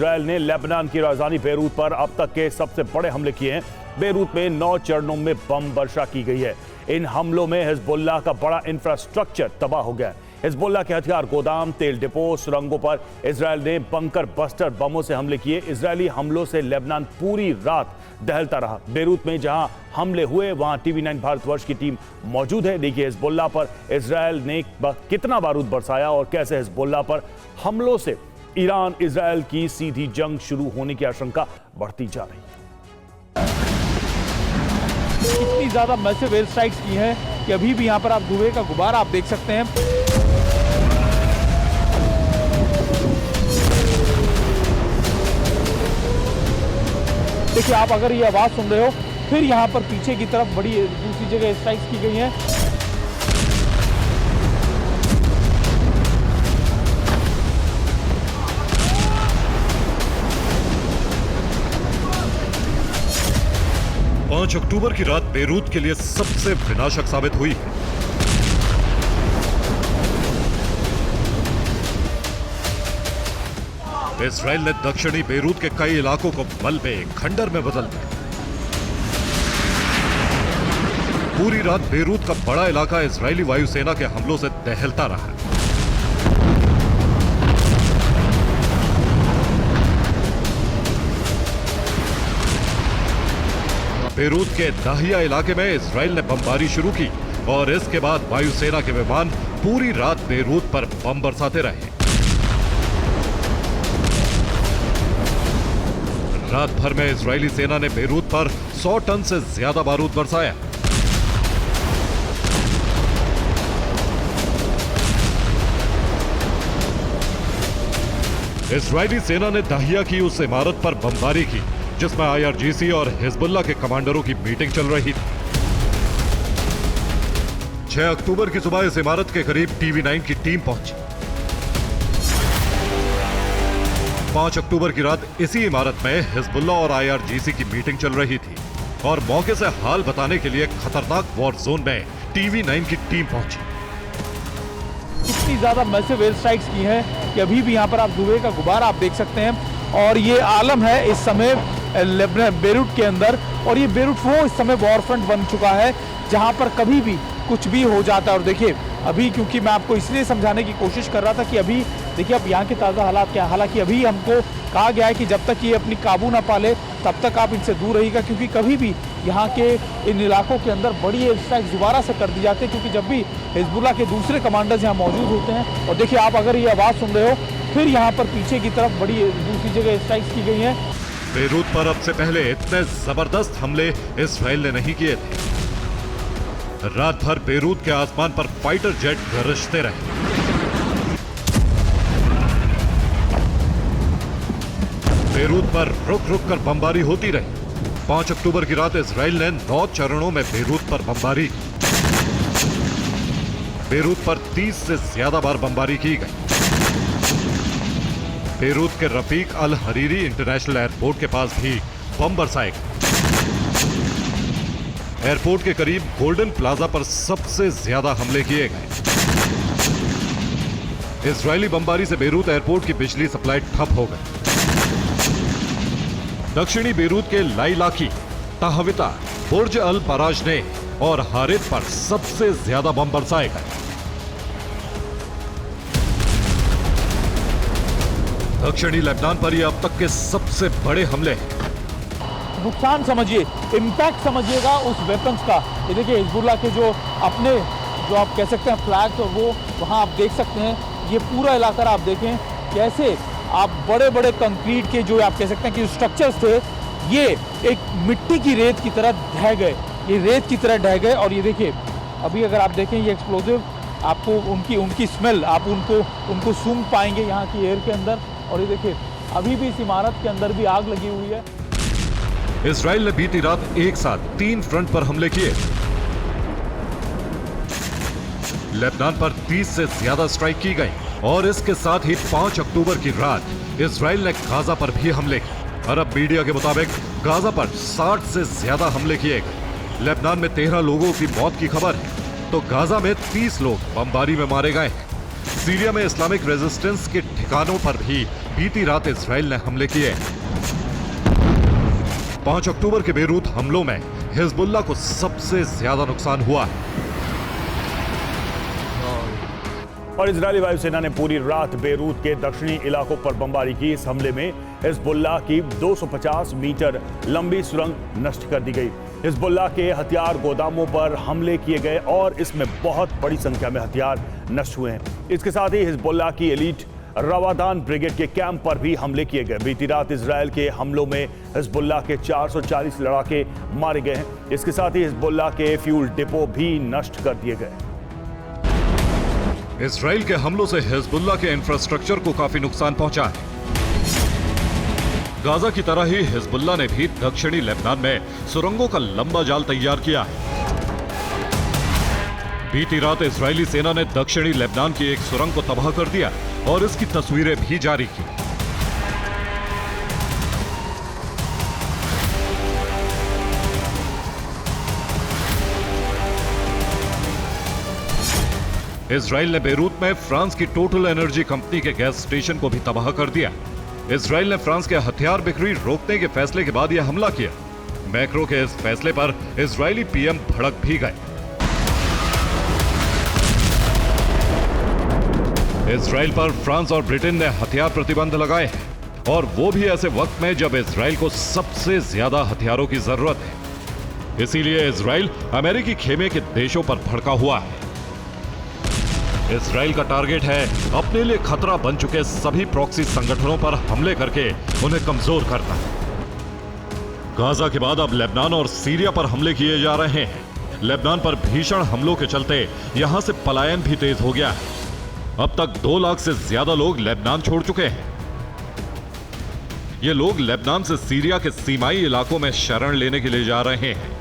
Israel ने Lebanon की राजधानी बेरूत पर अब तक के सबसे बड़े हमले किए हैं। बेरूत में 9 चरणों में बम वर्षा की गई है। इन हमलों में हिजबुल्लाह का बड़ा इंफ्रास्ट्रक्चर तबाह हो गया है। हिजबुल्लाह के हथियार गोदाम, तेल डिपो, सुरंगों पर इजराइल ने बंकर बस्टर बमों से हमले किए। इजरायली हमलों से लेबनान पूरी रात दहलता रहा। बेरूत में जहां हमले हुए वहां TV9 भारतवर्ष की टीम मौजूद है। देखिए हिजबुल्लाह पर इजराइल ने कितना बारूद बरसाया और कैसे हिजबुल्लाह पर हमलों से ईरान इजराइल की सीधी जंग शुरू होने की आशंका बढ़ती जा रही है। इतनी ज्यादा मैसिव एयर स्ट्राइक्स की हैं कि अभी भी यहाँ पर आप धुएं का गुबार आप देख सकते हैं। देखिए आप अगर ये आवाज सुन रहे हो, फिर यहाँ पर पीछे की तरफ बड़ी दूसरी जगह एयर स्ट्राइक्स की गई हैं। 5 अक्टूबर की रात बेरूत के लिए सबसे विनाशक साबित हुई है। इजराइल ने दक्षिणी बेरूत के कई इलाकों को मलबे खंडर में बदल दिया। पूरी रात बेरूत का बड़ा इलाका इजरायली वायुसेना के हमलों से दहलता रहा। बेरूत के दाहिया इलाके में इजराइल ने बमबारी शुरू की और इसके बाद वायुसेना के विमान पूरी रात बेरूत पर बम बरसाते रहे। रात भर में इजरायली सेना ने बेरूत पर 100 टन से ज्यादा बारूद बरसाया। इजरायली सेना ने दाहिया की उस इमारत पर बमबारी की जिसमें IRGC और हिजबुल्लाह के कमांडरों की मीटिंग चल रही थी। 6 अक्टूबर की सुबह इस इमारत के करीब TV9 की टीम पहुंची। 5 अक्टूबर की रात इसी इमारत में हिजबुल्लाह और IRGC की मीटिंग चल रही थी और मौके से हाल बताने के लिए खतरनाक वॉर जोन में TV9 की टीम पहुंची। इतनी ज्यादा मैसिव एयर स्ट्राइक्स की हैं कि अभी भी यहाँ पर आप धुएं का गुबार आप देख सकते हैं और ये आलम है इस समय बेरूत के अंदर। और ये बेरूत वो इस समय वॉर फ्रंट बन चुका है जहाँ पर कभी भी कुछ भी हो जाता है। और देखिए अभी क्योंकि मैं आपको इसलिए समझाने की कोशिश कर रहा था कि अभी देखिए अब यहाँ के ताज़ा हालात क्या। हालांकि अभी हमको कहा गया है कि जब तक ये अपनी काबू ना पाले तब तक आप इनसे दूर रहिएगा, क्योंकि कभी भी यहाँ के इन इलाकों के अंदर बड़ी एयर स्ट्राइक्स दोबारा से कर दी जाती है, क्योंकि जब भी हिजबुल्लाह के दूसरे कमांडर्स यहाँ मौजूद होते हैं। और देखिए आप अगर ये आवाज़ सुन रहे हो, फिर यहाँ पर पीछे की तरफ बड़ी दूसरी जगह एयर स्ट्राइक्स की गई हैं। बेरूत पर अब से पहले इतने जबरदस्त हमले इजराइल ने नहीं किए थे। रात भर बेरूत के आसमान पर फाइटर जेट गरजते रहे। बेरूत पर रुक रुक कर बमबारी होती रही। 5 अक्टूबर की रात इजराइल ने 9 चरणों में बेरूत पर बमबारी की। बेरूत पर 30 से ज्यादा बार बमबारी की गई। बेरूत के रफीक अल हरीरी इंटरनेशनल एयरपोर्ट के पास भी बम बरसाए गए। एयरपोर्ट के करीब गोल्डन प्लाजा पर सबसे ज्यादा हमले किए गए। इजरायली बमबारी से बेरूत एयरपोर्ट की बिजली सप्लाई ठप हो गई। दक्षिणी बेरूत के लाइलाकी, ताहविता, बुर्ज अल पराजने और हारित पर सबसे ज्यादा बम बरसाए गए। दक्षिणी लेबनान पर यह अब तक के सबसे बड़े हमले हैं। नुकसान समझिए, इम्पैक्ट समझिएगा उस वेपन्स का। ये देखिए हिजबुल्लाह के जो अपने जो आप कह सकते हैं फ्लैग्स, और वो वहाँ आप देख सकते हैं। ये पूरा इलाका आप देखें कैसे आप बड़े बड़े कंक्रीट के जो आप कह सकते हैं कि स्ट्रक्चर्स थे, ये एक मिट्टी की रेत की तरह ढह गए। ये रेत की तरह ढह गए। और ये देखिए अभी अगर आप देखें ये एक्सप्लोजिव, आपको उनकी स्मेल आप उनको सूंघ पाएंगे यहाँ की एयर के अंदर। और ये देखिए अभी भी इस इमारत के अंदर भी आग लगी हुई है। इजराइल ने बीती रात एक साथ 3 फ्रंट पर हमले किए। लेबनान पर 30 से ज्यादा स्ट्राइक की गई और इसके साथ ही 5 अक्टूबर की रात इजराइल ने गाजा पर भी हमले किए। अरब मीडिया के मुताबिक गाजा पर 60 से ज्यादा हमले किए गए। लेबनान में 13 लोगों की मौत की खबर है तो गाजा में 30 लोग बमबारी में मारे गए हैं। सीरिया में इस्लामिक रेजिस्टेंस के ठिकानों पर भी बीती रात इजराइल ने हमले किए। 5 अक्टूबर के बेरूत हमलों में हिजबुल्लाह को सबसे ज्यादा नुकसान हुआ है। और इजरायली वायुसेना ने पूरी रात बेरूत के दक्षिणी इलाकों पर बमबारी की। इस हमले में हिजबुल्लाह की 250 मीटर लंबी सुरंग नष्ट कर दी गई। हिजबुल्लाह के हथियार गोदामों पर हमले किए गए और इसमें बहुत बड़ी संख्या में हथियार नष्ट हुए हैं। इसके साथ ही हिजबुल्लाह की एलीट रवादान ब्रिगेड के कैंप पर भी हमले किए गए। बीती रात इजरायल के हमलों में हिजबुल्लाह के 440 लड़ाके मारे गए हैं। इसके साथ ही हिजबुल्लाह के फ्यूल डिपो भी नष्ट कर दिए गए। इजराइल के हमलों से हिजबुल्लाह के इंफ्रास्ट्रक्चर को काफी नुकसान पहुंचा है। गाजा की तरह ही हिजबुल्लाह ने भी दक्षिणी लेबनान में सुरंगों का लंबा जाल तैयार किया है। बीती रात इजरायली सेना ने दक्षिणी लेबनान की एक सुरंग को तबाह कर दिया और इसकी तस्वीरें भी जारी की। इजराइल ने बेरूत में फ्रांस की टोटल एनर्जी कंपनी के गैस स्टेशन को भी तबाह कर दिया। इजराइल ने फ्रांस के हथियार बिक्री रोकने के फैसले के बाद यह हमला किया। मैक्रो के इस फैसले पर इजरायली पीएम भड़क भी गए। इजराइल पर फ्रांस और ब्रिटेन ने हथियार प्रतिबंध लगाए हैं, और वो भी ऐसे वक्त में जब इजराइल को सबसे ज्यादा हथियारों की जरूरत है। इसीलिए इजराइल अमेरिकी खेमे के देशों पर भड़का हुआ है। इजराइल का टारगेट है अपने लिए खतरा बन चुके सभी प्रॉक्सी संगठनों पर हमले करके उन्हें कमजोर करना। गाजा के बाद अब लेबनान और सीरिया पर हमले किए जा रहे हैं। लेबनान पर भीषण हमलों के चलते यहां से पलायन भी तेज हो गया है। अब तक 2 लाख से ज्यादा लोग लेबनान छोड़ चुके हैं। ये लोग लेबनान से सीरिया के सीमाई इलाकों में शरण लेने के लिए जा रहे हैं।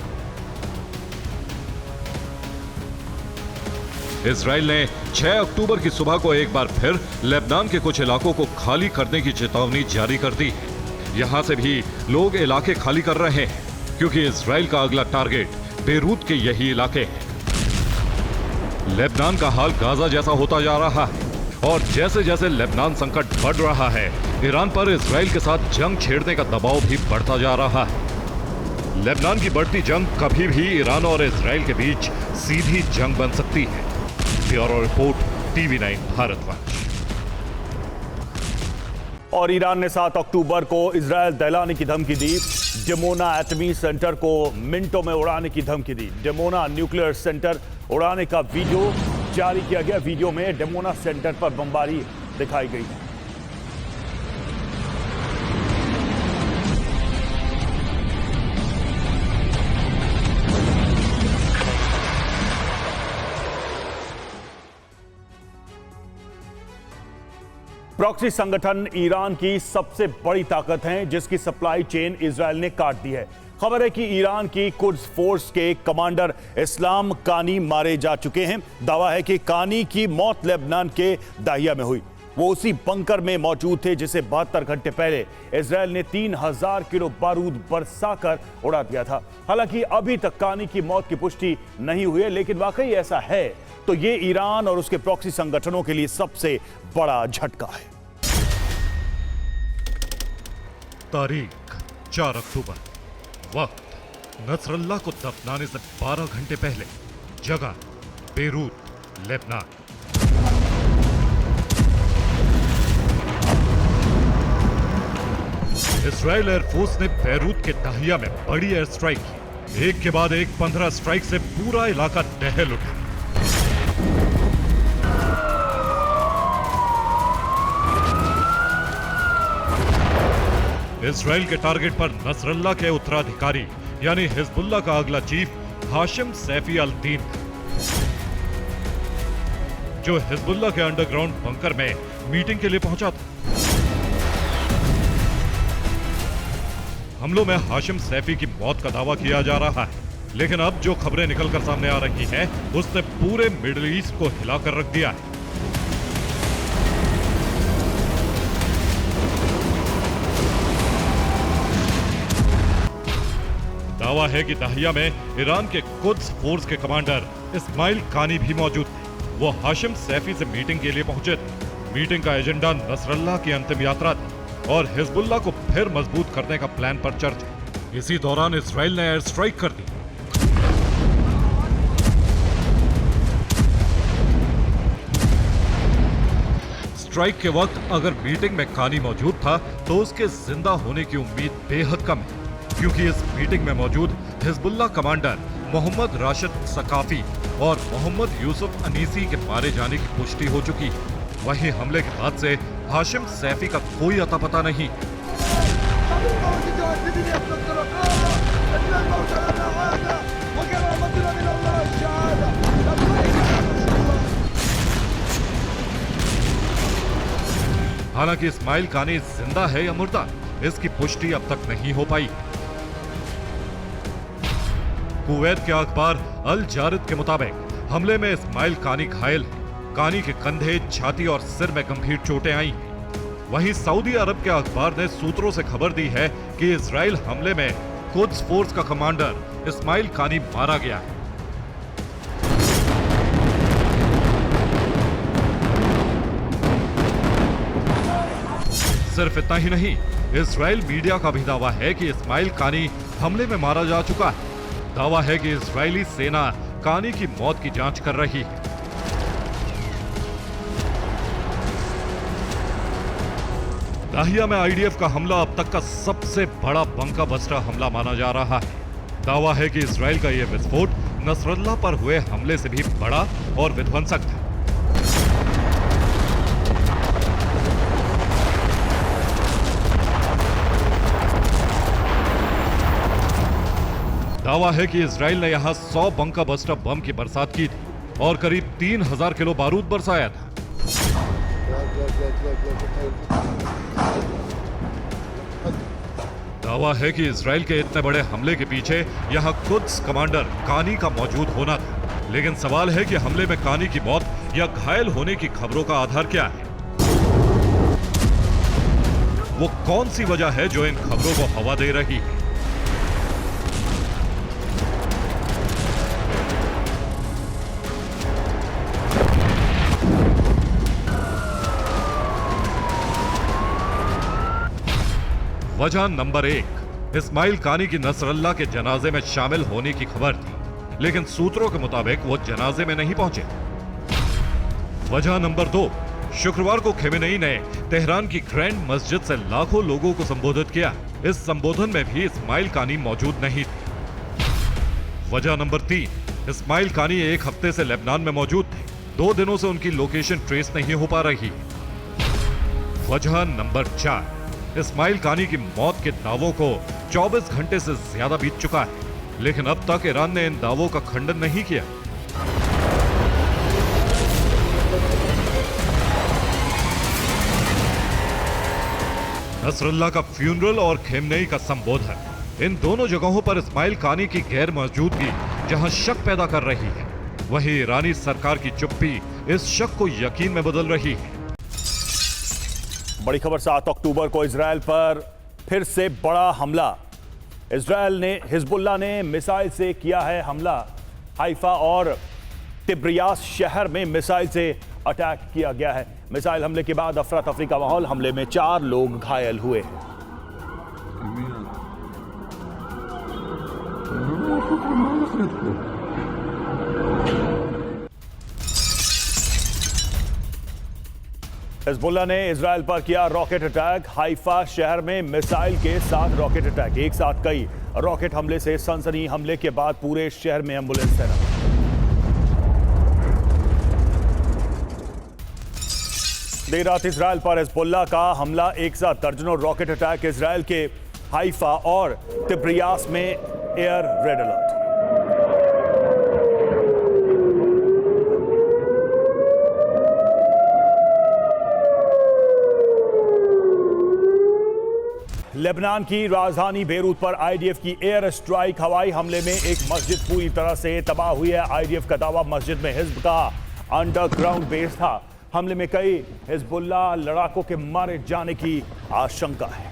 इजराइल ने 6 अक्टूबर की सुबह को एक बार फिर लेबनान के कुछ इलाकों को खाली करने की चेतावनी जारी कर दी है। यहां से भी लोग इलाके खाली कर रहे हैं, क्योंकि इजराइल का अगला टारगेट बेरूत के यही इलाके हैं। लेबनान का हाल गाजा जैसा होता जा रहा है, और जैसे जैसे लेबनान संकट बढ़ रहा है, ईरान पर इजराइल के साथ जंग छेड़ने का दबाव भी बढ़ता जा रहा है। लेबनान की बढ़ती जंग कभी भी ईरान और इजराइल के बीच सीधी जंग बन सकती है। Bureau report, TV9 भारतवंश। और ईरान ने 7 अक्टूबर को इजरायल दहलाने की धमकी दी। डिमोना एटमी सेंटर को मिनटों में उड़ाने की धमकी दी। डिमोना न्यूक्लियर सेंटर उड़ाने का वीडियो जारी किया गया। वीडियो में डिमोना सेंटर पर बमबारी दिखाई गई। प्रॉक्सी संगठन ईरान की सबसे बड़ी ताकत है, जिसकी सप्लाई चेन इजरायल ने काट दी है। खबर है कि ईरान की कुड्स फोर्स के कमांडर इस्लाम कानी मारे जा चुके हैं। दावा है कि कानी की मौत लेबनान के दाहिया में हुई। वो उसी बंकर में मौजूद थे जिसे 72 घंटे पहले इजरायल ने 3000 किलो बारूद बरसाकर उड़ा दिया था। हालांकि अभी तक कानी की मौत की पुष्टि नहीं हुई है, लेकिन वाकई ऐसा है तो ये ईरान और उसके प्रॉक्सी संगठनों के लिए सबसे बड़ा झटका है। तारीख 4 अक्टूबर, वक्त नसरल्लाह को दफनाने से 12 घंटे पहले, जगह बेरूत, लेबनान। इजरायल एयरफोर्स ने बेरूत के दाहिया में बड़ी एयर स्ट्राइक की। एक के बाद एक 15 स्ट्राइक से पूरा इलाका दहल उठा। इजराइल के टारगेट पर नसरल्लाह के उत्तराधिकारी यानी हिजबुल्लाह का अगला चीफ हाशिम सैफी अल दीन था, जो हिजबुल्लाह के अंडरग्राउंड बंकर में मीटिंग के लिए पहुंचा था। हमलों में हाशिम सैफी की मौत का दावा किया जा रहा है, लेकिन अब जो खबरें निकलकर सामने आ रही हैं, उसने पूरे मिडिल ईस्ट को हिलाकर रख दिया है। दावा है कि दाहिया में ईरान के कुद्स फोर्स के कमांडर इस्माइल कानी भी मौजूद थे। वो हाशिम सैफी से मीटिंग के लिए पहुंचे थे। मीटिंग का एजेंडा नसरल्लाह की अंतिम यात्रा थी और हिजबुल्लाह को फिर मजबूत करने का प्लान पर चर्चा। इसी दौरान इजराइल ने एयर स्ट्राइक कर दी। स्ट्राइक के वक्त अगर मीटिंग में कानी मौजूद था तो उसके जिंदा होने की उम्मीद बेहद कम है, क्योंकि इस मीटिंग में मौजूद Hezbollah commander Mohammad Rashid Saqafi और मोहम्मद यूसुफ अनीसी के मारे जाने की पुष्टि हो चुकी है। वहीं हमले के बाद से हाशिम सैफी का कोई अता पता नहीं। हालांकि इस्माइल कानी जिंदा है या मुर्दा, इसकी पुष्टि अब तक नहीं हो पाई। कुवैत के अखबार अल जारिद के मुताबिक हमले में इस्माइल कानी घायल है। कानी के कंधे, छाती और सिर में गंभीर चोटें आई। वहीं सऊदी अरब के अखबार ने सूत्रों से खबर दी है कि इजराइल हमले में कुद्स फोर्स का कमांडर इस्माइल कानी मारा गया है। सिर्फ इतना ही नहीं, इजराइल मीडिया का भी दावा है कि इस्माइल कानी हमले में मारा जा चुका है। दावा है कि इजरायली सेना कानी की मौत की जांच कर रही है। दाहिया में आईडीएफ का हमला अब तक का सबसे बड़ा बंका बस्टर हमला माना जा रहा है। दावा है कि इजराइल का यह विस्फोट नसरल्लाह पर हुए हमले से भी बड़ा और विध्वंसक था। दावा है कि इजराइल ने यहां 100 बंका बस्टर बम की बरसात की थी और करीब 3000 किलो बारूद बरसाया था। दावा है कि इजराइल के इतने बड़े हमले के पीछे यहां कुद्स कमांडर कानी का मौजूद होना था। लेकिन सवाल है कि हमले में कानी की मौत या घायल होने की खबरों का आधार क्या है? वो कौन सी वजह है जो इन खबरों को हवा दे रही है? वजह नंबर 1, इस्माइल कानी की नसरल्लाह के जनाजे में शामिल होने की खबर थी, लेकिन सूत्रों के मुताबिक वो जनाजे में नहीं पहुंचे। वजह नंबर 2, शुक्रवार को खेमेनेई ने तेहरान की ग्रैंड मस्जिद से लाखों लोगों को संबोधित किया। इस संबोधन में भी इस्माइल कानी मौजूद नहीं थे। वजह नंबर 3, इस्माइल कानी एक हफ्ते से लेबनान में मौजूद थे। 2 दिनों से उनकी लोकेशन ट्रेस नहीं हो पा रही। वजह नंबर 4, इस्माइल कानी की मौत के दावों को 24 घंटे से ज्यादा बीत चुका है, लेकिन अब तक ईरान ने इन दावों का खंडन नहीं किया। नसरल्लाह का फ्यूनरल और खेमनेई का संबोधन, इन दोनों जगहों पर इस्माइल कानी की गैर मौजूदगी जहां शक पैदा कर रही है, वहीं ईरानी सरकार की चुप्पी इस शक को यकीन में बदल रही है। बड़ी खबर, 7 अक्टूबर को इजराइल पर फिर से बड़ा हमला। इजराइल ने, हिजबुल्लाह ने मिसाइल से किया है हमला। हाइफा और तिब्रियास शहर में मिसाइल से अटैक किया गया है। मिसाइल हमले के बाद अफरा तफरी का माहौल। हमले में 4 लोग घायल हुए। हिजबुल्लाह ने इजराइल पर किया रॉकेट अटैक। हाइफा शहर में मिसाइल के साथ रॉकेट अटैक। एक साथ कई रॉकेट हमले से सनसनी। हमले के बाद पूरे शहर में एम्बुलेंस तैनात। देर रात इजराइल पर हिजबुल्लाह का हमला। एक साथ दर्जनों रॉकेट अटैक। इजराइल के हाइफा और तिब्रियास में एयर रेड अलर्ट। लेबनान की राजधानी बेरूत पर आईडीएफ की एयर स्ट्राइक। हवाई हमले में एक मस्जिद पूरी तरह से तबाह हुई है। आईडीएफ का दावा, मस्जिद में हिजब का अंडरग्राउंड बेस था। हमले में कई हिजबुल्लाह लड़ाकों के मारे जाने की आशंका है।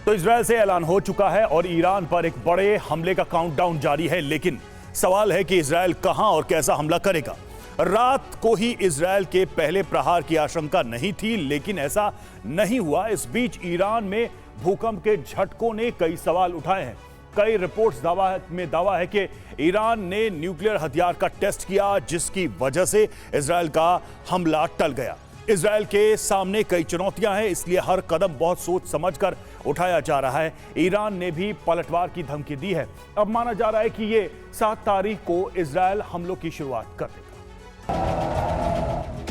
तो इजरायल से ऐलान हो चुका है और ईरान पर एक बड़े हमले का काउंटडाउन जारी है, लेकिन सवाल है कि इजरायल कहां और कैसा हमला करेगा। रात को ही इजरायल के पहले प्रहार की आशंका नहीं थी, लेकिन ऐसा नहीं हुआ। इस बीच ईरान में भूकंप के झटकों ने कई सवाल उठाए हैं। कई रिपोर्ट्स दावा है कि ईरान ने न्यूक्लियर हथियार का टेस्ट किया, जिसकी वजह से इजरायल का हमला टल गया। इजरायल के सामने कई चुनौतियां हैं, इसलिए हर कदम बहुत सोच समझकर उठाया जा रहा है। ईरान ने भी पलटवार की धमकी दी है। अब माना जा रहा है कि ये 7 तारीख को इजरायल हमलों की शुरुआत कर देगा।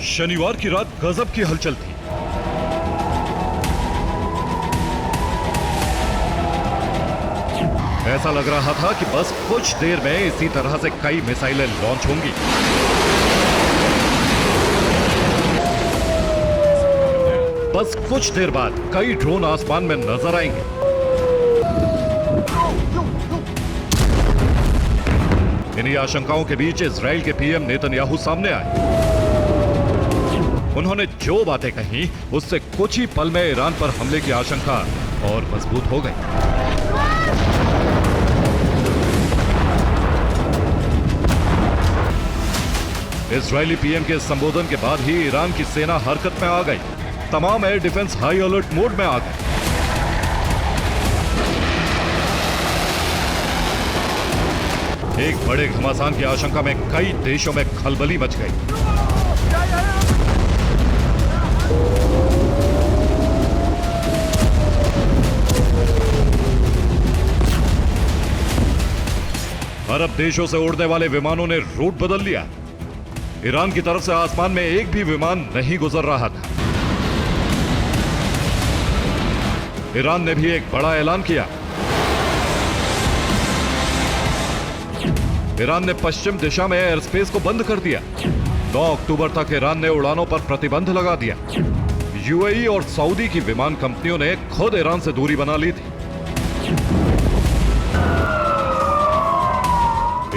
शनिवार की रात गजब की हलचल थी। ऐसा लग रहा था कि बस कुछ देर में इसी तरह से कई मिसाइलें लॉन्च होंगी। बस कुछ देर बाद कई ड्रोन आसमान में नजर आएंगे। इन्हीं आशंकाओं के बीच इजराइल के पीएम नेतन्याहू सामने आए। उन्होंने जो बातें कही, उससे कुछ ही पल में ईरान पर हमले की आशंका और मजबूत हो गई। इजरायली पीएम के संबोधन के बाद ही ईरान की सेना हरकत में आ गई। तमाम air defence high alert mode में आ गए। एक बड़े घमासान की आशंका में कई देशों में खलबली मच गई। अरब देशों से उड़ने वाले विमानों ने रूट बदल लिया। ईरान की तरफ से आसमान में एक भी विमान नहीं गुजर रहा था। ईरान ने भी एक बड़ा ऐलान किया। ईरान ने पश्चिम दिशा में एयर स्पेस को बंद कर दिया। 9 अक्टूबर तक ईरान ने उड़ानों पर प्रतिबंध लगा दिया। यूएई और सऊदी की विमान कंपनियों ने खुद ईरान से दूरी बना ली थी।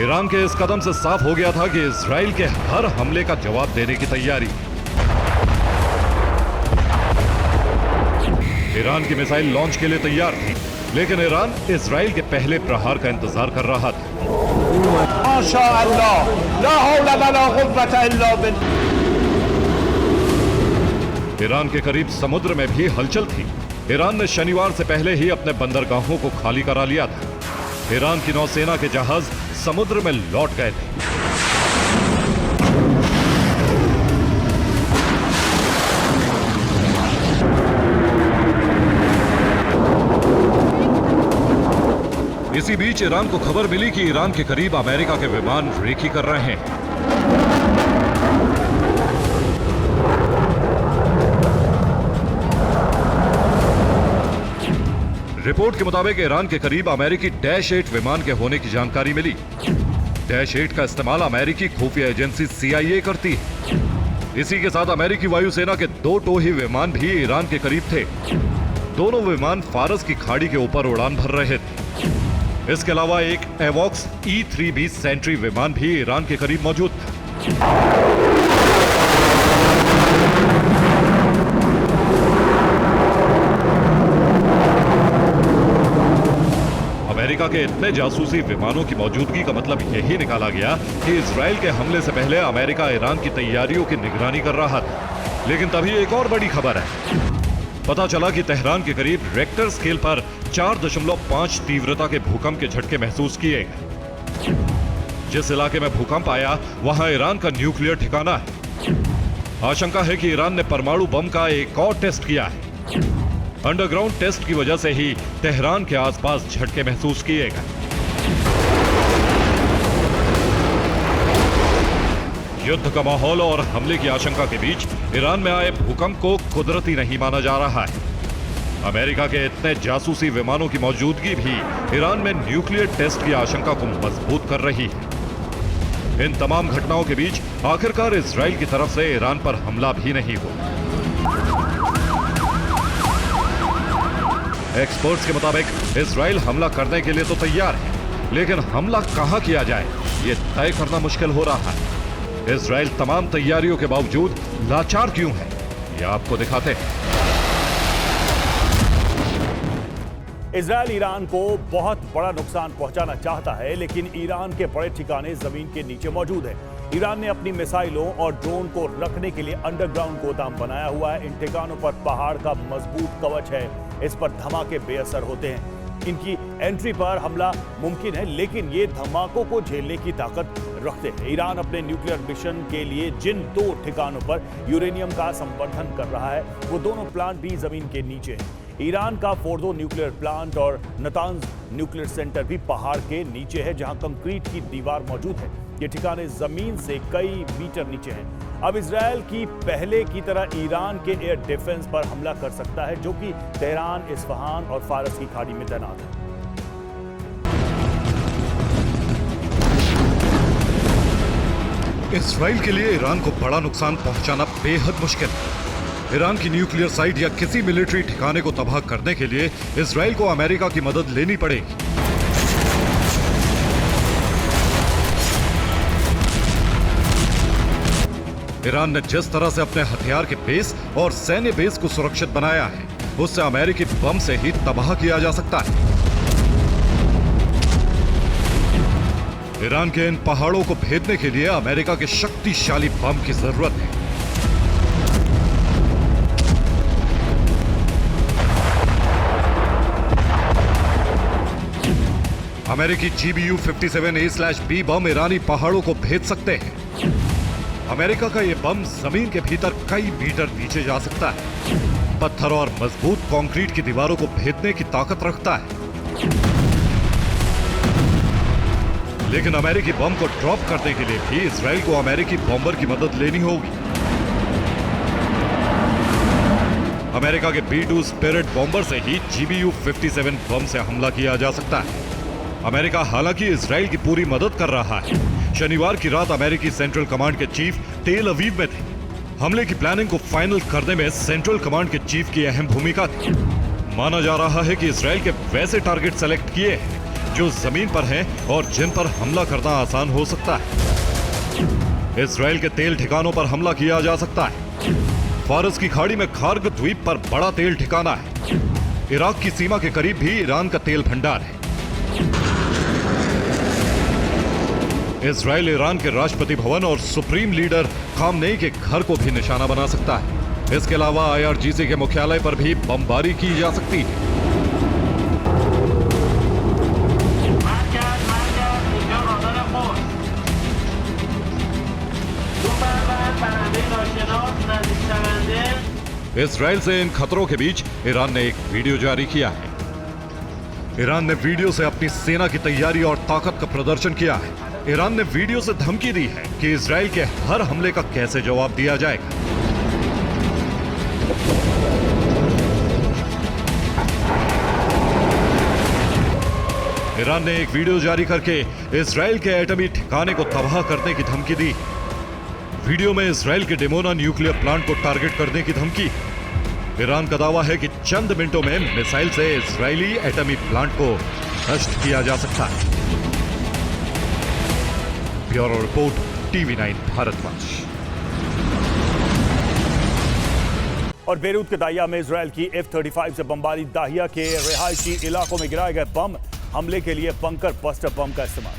ईरान के इस कदम से साफ हो गया था कि इजराइल के हर हमले का जवाब देने की तैयारी। ईरान की मिसाइल लॉन्च के लिए तैयार थी, लेकिन ईरान इजराइल के पहले प्रहार का इंतजार कर रहा था। ईरान के करीब समुद्र में भी हलचल थी। ईरान ने शनिवार से पहले ही अपने बंदरगाहों को खाली करा लिया था। ईरान की नौसेना के जहाज समुद्र में लौट गए थे। इसी बीच ईरान को खबर मिली कि ईरान के करीब अमेरिका के विमान रेकी कर रहे हैं। रिपोर्ट के मुताबिक ईरान के करीब अमेरिकी -8 विमान के होने की जानकारी मिली। -8 का इस्तेमाल अमेरिकी खुफिया एजेंसी CIA करती है। इसी के साथ अमेरिकी वायुसेना के 2 टोही विमान भी ईरान के करीब थे। दोनों विमान फारस की खाड़ी के ऊपर उड़ान भर रहे थे। इसके अलावा एक एवॉक्स E-3B सेंट्री विमान भी ईरान के करीब मौजूद था। अमेरिका के इतने जासूसी विमानों की मौजूदगी का मतलब यही निकाला गया कि इजराइल के हमले से पहले अमेरिका ईरान की तैयारियों की निगरानी कर रहा था। लेकिन तभी एक और बड़ी खबर है। पता चला कि तेहरान के करीब रेक्टर स्केल पर 4.5 तीव्रता के भूकंप के झटके महसूस किए गए। जिस इलाके में भूकंप आया, वहां ईरान का न्यूक्लियर ठिकाना है। आशंका है कि ईरान ने परमाणु बम का एक और टेस्ट किया है। अंडरग्राउंड टेस्ट की वजह से ही तेहरान के आसपास झटके महसूस किए गए। युद्ध का माहौल और हमले की आशंका के बीच ईरान में आए भूकंप को कुदरती नहीं माना जा रहा है। अमेरिका के इतने जासूसी विमानों की मौजूदगी भी ईरान में न्यूक्लियर टेस्ट की आशंका को मजबूत कर रही है। इन तमाम घटनाओं के बीच आखिरकार इजराइल की तरफ से ईरान पर हमला भी नहीं हुआ। एक्सपर्ट्स के मुताबिक इजराइल हमला करने के लिए तो तैयार है, लेकिन हमला कहां किया जाए ये तय करना मुश्किल हो रहा है। इजराइल तमाम तैयारियों के बावजूद लाचार क्यों है, ये आपको दिखाते हैं। इजराइल ईरान को बहुत बड़ा नुकसान पहुंचाना चाहता है, लेकिन ईरान के बड़े ठिकाने जमीन के नीचे मौजूद हैं। ईरान ने अपनी मिसाइलों और ड्रोन को रखने के लिए अंडरग्राउंड गोदाम बनाया हुआ है। इन ठिकानों पर पहाड़ का मजबूत कवच है, इस पर धमाके बेअसर होते हैं। इनकी एंट्री पर हमला मुमकिन है, लेकिन ये धमाकों को झेलने की ताकत रखते हैं। ईरान अपने न्यूक्लियर मिशन के लिए जिन 2 ठिकानों पर यूरेनियम का संवर्धन कर रहा है, वो दोनों प्लांट भी जमीन के नीचे हैं। ईरान का फोर्दो न्यूक्लियर प्लांट और नतांज न्यूक्लियर सेंटर भी पहाड़ के नीचे है, जहां कंक्रीट की दीवार मौजूद है। ये ठिकाने जमीन से कई मीटर नीचे हैं। अब इजराइल की पहले की तरह ईरान के एयर डिफेंस पर हमला कर सकता है, जो कि तेहरान, इस्फहान और फारस की खाड़ी में तैनात है। इजराइल के लिए ईरान को बड़ा नुकसान पहुंचाना बेहद मुश्किल है। ईरान की न्यूक्लियर साइट या किसी मिलिट्री ठिकाने को तबाह करने के लिए इजराइल को अमेरिका की मदद लेनी पड़ेगी। ईरान ने जिस तरह से अपने हथियार के बेस और सैन्य बेस को सुरक्षित बनाया है, उससे अमेरिकी बम से ही तबाह किया जा सकता है। ईरान के इन पहाड़ों को भेदने के लिए अमेरिका के शक्तिशाली बम की जरूरत है। अमेरिकी GBU-57A/B बम ईरानी पहाड़ों को भेद सकते हैं। अमेरिका का यह बम जमीन के भीतर कई मीटर नीचे जा सकता है। पत्थर और मजबूत कंक्रीट की दीवारों को भेदने की ताकत रखता है। लेकिन अमेरिकी बम को ड्रॉप करने के लिए भी इजराइल को अमेरिकी बॉम्बर की मदद लेनी होगी। अमेरिका के B-2 स्पिरिट बॉम्बर से ही GBU-57 बम से हमला किया जा सकता है। अमेरिका हालांकि इजराइल की पूरी मदद कर रहा है। शनिवार की रात अमेरिकी सेंट्रल कमांड के चीफ टेल अवीव में थे। हमले की प्लानिंग को फाइनल करने में सेंट्रल कमांड के चीफ की अहम भूमिका थी। माना जा रहा है कि इजराइल के वैसे टारगेट सेलेक्ट किए हैं जो जमीन पर हैं और जिन पर हमला करना आसान हो सकता है। इजराइल के तेल ठिकानों पर हमला किया जा सकता है। फारस की खाड़ी में खार्ग द्वीप पर बड़ा तेल ठिकाना है। इराक की सीमा के करीब भी ईरान का तेल भंडार है। इजराइल ईरान के राष्ट्रपति भवन और सुप्रीम लीडर खामनेई के घर को भी निशाना बना सकता है। इसके अलावा IRGC के मुख्यालय पर भी बमबारी की जा सकती है। इजराइल से इन खतरों के बीच ईरान ने एक वीडियो जारी किया है। ईरान ने वीडियो से अपनी सेना की तैयारी और ताकत का प्रदर्शन किया है। ईरान ने वीडियो से धमकी दी है कि इजराइल के हर हमले का कैसे जवाब दिया जाएगा। ईरान ने एक वीडियो जारी करके इजराइल के एटमी ठिकाने को तबाह करने की धमकी दी। वीडियो में इजराइल के डिमोना न्यूक्लियर प्लांट को टारगेट करने की धमकी। ईरान का दावा है कि चंद मिनटों में मिसाइल से इजरायली एटमी प्लांट को नष्ट किया जा सकता है। Bureau report, TV9 भारतवंश। और बेरूत के दाहिया में इजराइल की F-35 से बमबारी। दाहिया के रिहायशी इलाकों में गिराए गए बम। हमले के लिए बंकर बस्टर बम का इस्तेमाल।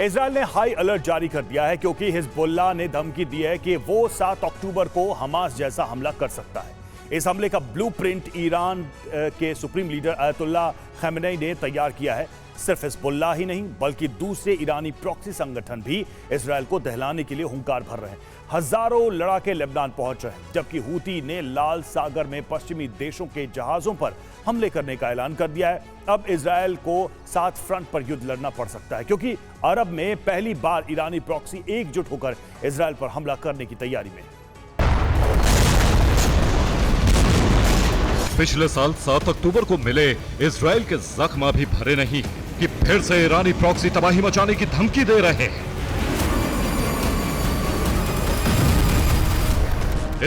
इजराइल ने हाई अलर्ट जारी कर दिया है क्योंकि हिजबुल्लाह ने धमकी दी है कि वो 7 अक्टूबर को हमास जैसा हमला कर सकता है। इस हमले का ब्लूप्रिंट ईरान के सुप्रीम लीडर अयतुल्लाह खमेनी ने तैयार किया है। सिर्फ हिजबुल्लाह ही नहीं बल्कि दूसरे ईरानी प्रॉक्सी संगठन भी इजराइल को दहलाने के लिए हुंकार भर रहे हैं। हजारों लड़ाके लेबनान पहुंच रहे हैं, जबकि हूती ने लाल सागर में पश्चिमी देशों के जहाजों पर हमले करने का ऐलान कर दिया है। अब इजराइल को 7 फ्रंट पर युद्ध लड़ना पड़ सकता है, क्योंकि अरब में पहली बार ईरानी प्रॉक्सी एकजुट होकर इजराइल पर हमला करने की तैयारी में। पिछले साल 7 अक्टूबर को मिले इजराइल के जख्म अभी भरे नहीं कि फिर से ईरानी प्रॉक्सी तबाही मचाने की धमकी दे रहे हैं।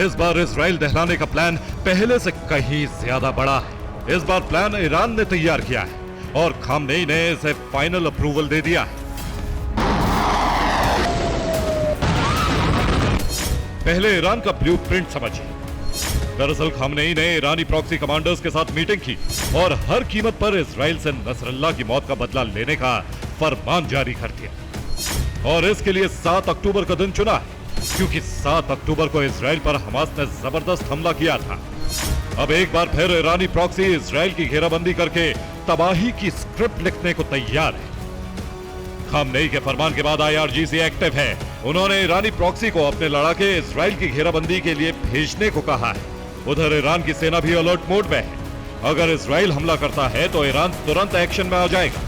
इस बार इजराइल दहलाने का प्लान पहले से कहीं ज्यादा बड़ा है। इस बार प्लान ईरान ने तैयार किया है और खामनेई ने इसे फाइनल अप्रूवल दे दिया है। पहले ईरान का ब्लूप्रिंट समझिए। दरअसल खामनेई ने ईरानी प्रॉक्सी कमांडर्स के साथ मीटिंग की और हर कीमत पर इजराइल से नसरल्लाह की मौत का बदला लेने का फरमान जारी कर दिया। और इसके लिए 7 अक्टूबर का दिन चुना है, क्योंकि 7 अक्टूबर को इजराइल पर हमास ने जबरदस्त हमला किया था। अब एक बार फिर ईरानी प्रॉक्सी इजराइल की घेराबंदी करके तबाही की स्क्रिप्ट लिखने को तैयार है। खामनेई के फरमान के बाद IRGC एक्टिव है। उन्होंने ईरानी प्रॉक्सी को अपने लड़ाके इजराइल की घेराबंदी के लिए भेजने को कहा है। उधर ईरान की सेना भी अलर्ट मोड में है। अगर इजराइल हमला करता है तो ईरान तुरंत एक्शन में आ जाएगा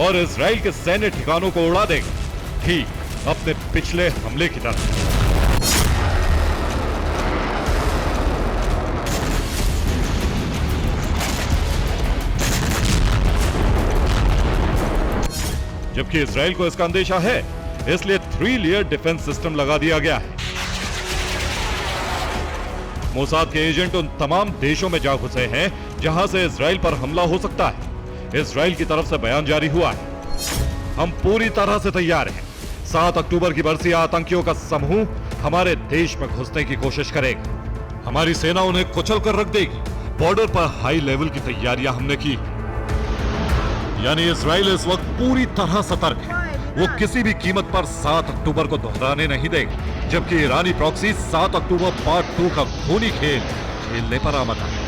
और इजराइल के सैन्य ठिकानों को उड़ा देगा, ठीक अपने पिछले हमले की तरह। जबकि इजराइल को इसका अंदेशा है, इसलिए 3 लेयर डिफेंस सिस्टम लगा दिया गया है। मोसाद के एजेंट उन तमाम देशों में जा घुसे हैं जहां से इजराइल पर हमला हो सकता है। इजराइल की तरफ से बयान जारी हुआ है, हम पूरी तरह से तैयार हैं। 7 अक्टूबर की बरसी आतंकियों का समूह हमारे देश में घुसने की कोशिश करेगा। हमारी सेना उन्हें कुचल कर रख देगी। बॉर्डर पर हाई लेवल की तैयारियां हमने की, यानी इजराइल इस वक्त पूरी तरह सतर्क है। वो किसी भी कीमत पर 7 अक्टूबर को दोहराने नहीं देगा। जबकि ईरानी प्रॉक्सी 7 अक्टूबर पार्ट 2 का खूनी खेल खेलने पर आमद है।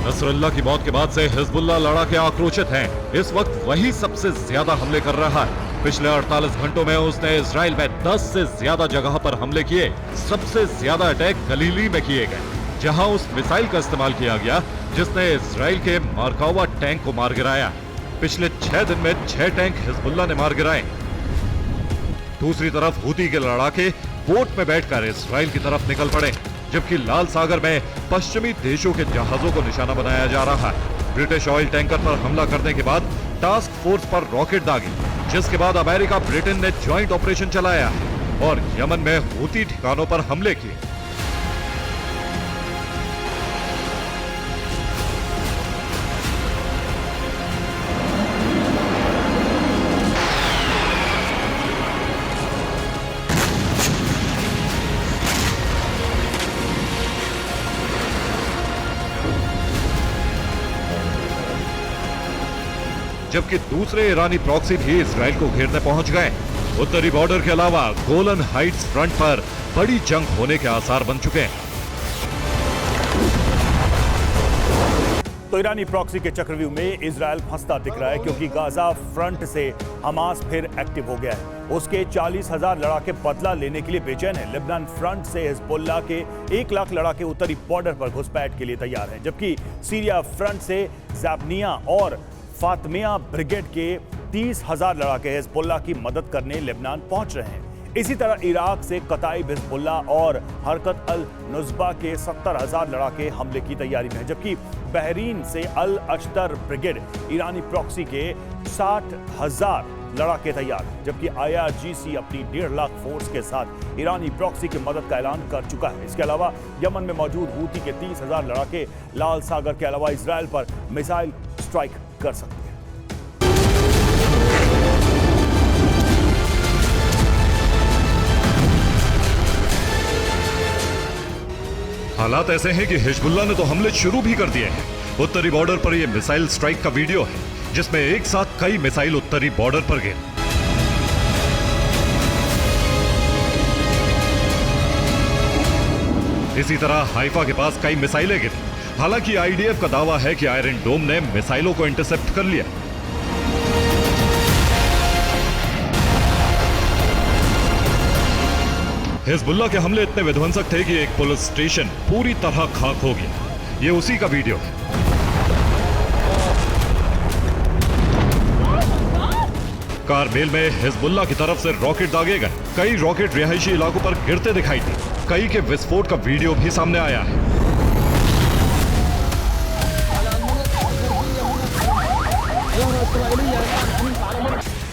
नसरल्लाह की मौत के बाद से हिजबुल्लाह लड़ाके आक्रोशित हैं। इस वक्त वही सबसे ज्यादा हमले कर रहा है। पिछले 48 घंटों में उसने इजराइल में 10 से ज्यादा जगह पर हमले किए। सबसे ज्यादा अटैक गलीली में किए गए, जहां उस मिसाइल का इस्तेमाल किया गया जिसने इजराइल के मार्कावा टैंक को मार गिराया। पिछले 6 दिन में 6 टैंक हिजबुल्लाह ने मार गिराए। दूसरी तरफ हूती के लड़ाके बोट में बैठकर इजराइल की तरफ निकल पड़े, जबकि लाल सागर में पश्चिमी देशों के जहाजों को निशाना बनाया जा रहा है। ब्रिटिश ऑयल टैंकर पर हमला करने के बाद टास्क फोर्स पर रॉकेट दागे, जिसके बाद अमेरिका ब्रिटेन ने ज्वाइंट ऑपरेशन चलाया और यमन में हूती ठिकानों पर हमले किए। जबकि दूसरे ईरानी प्रॉक्सी भी इजराइल को घेरने पहुंच गए। उत्तरी बॉर्डर के अलावा गोलन हाइट्स फ्रंट पर बड़ी जंग होने के आसार बन चुके हैं। तो ईरानी प्रॉक्सी के चक्रव्यूह में इजराइल फंसता दिख रहा है, क्योंकि गाजा फ्रंट से हमास फिर एक्टिव हो गया है। उसके 40,000 लड़ाके बदला लेने के लिए बेचैन है। लेबनान फ्रंट से हिजबुल्लाह के 1 लाख लड़ाके उत्तरी बॉर्डर पर घुसपैठ के लिए तैयार हैं, जबकि सीरिया फ्रंट से ज़ाबनिया और फातमिया ब्रिगेड के 30,000 लड़ाके हिजबुल्लाह की मदद करने लेबनान पहुंच रहे हैं। इसी तरह इराक से कताइब हिजबुल्लाह और हरकत अल नुस्बा के 70,000 लड़ाके हमले की तैयारी में हैं, जबकि बहरीन से अल अश्तर ब्रिगेड ईरानी प्रॉक्सी के 60,000 लड़ाके तैयार हैं, जबकि IRGC अपनी 1.5 लाख फोर्स के साथ ईरानी प्रॉक्सी की मदद का ऐलान कर चुका है। इसके अलावा यमन में मौजूद हूती के 30,000 लड़ाके लाल सागर के अलावा इजराइल पर मिसाइल स्ट्राइक कर सकते हैं। हालात ऐसे हैं कि हिजबुल्लाह ने तो हमले शुरू भी कर दिए हैं। उत्तरी बॉर्डर पर यह मिसाइल स्ट्राइक का वीडियो है, जिसमें एक साथ कई मिसाइल उत्तरी बॉर्डर पर गिरे। इसी तरह हाइफा के पास कई मिसाइलें गिरी। हालांकि IDF का दावा है कि आयरन डोम ने मिसाइलों को इंटरसेप्ट कर लिया। हिजबुल्लाह के हमले इतने विध्वंसक थे कि एक पुलिस स्टेशन पूरी तरह खाक हो गया। ये उसी का वीडियो है। कारमेल में हिजबुल्लाह की तरफ से रॉकेट दागे गए। कई रॉकेट रिहायशी इलाकों पर गिरते दिखाई दिए। कई के विस्फोट का वीडियो भी सामने आया है।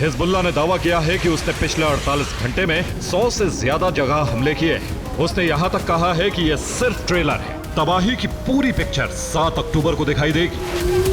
हिजबुल्लाह ने दावा किया है कि उसने पिछले 48 घंटे में 100 से ज्यादा जगह हमले किए। उसने यहाँ तक कहा है कि यह सिर्फ ट्रेलर है, तबाही की पूरी पिक्चर 7 अक्टूबर को दिखाई देगी।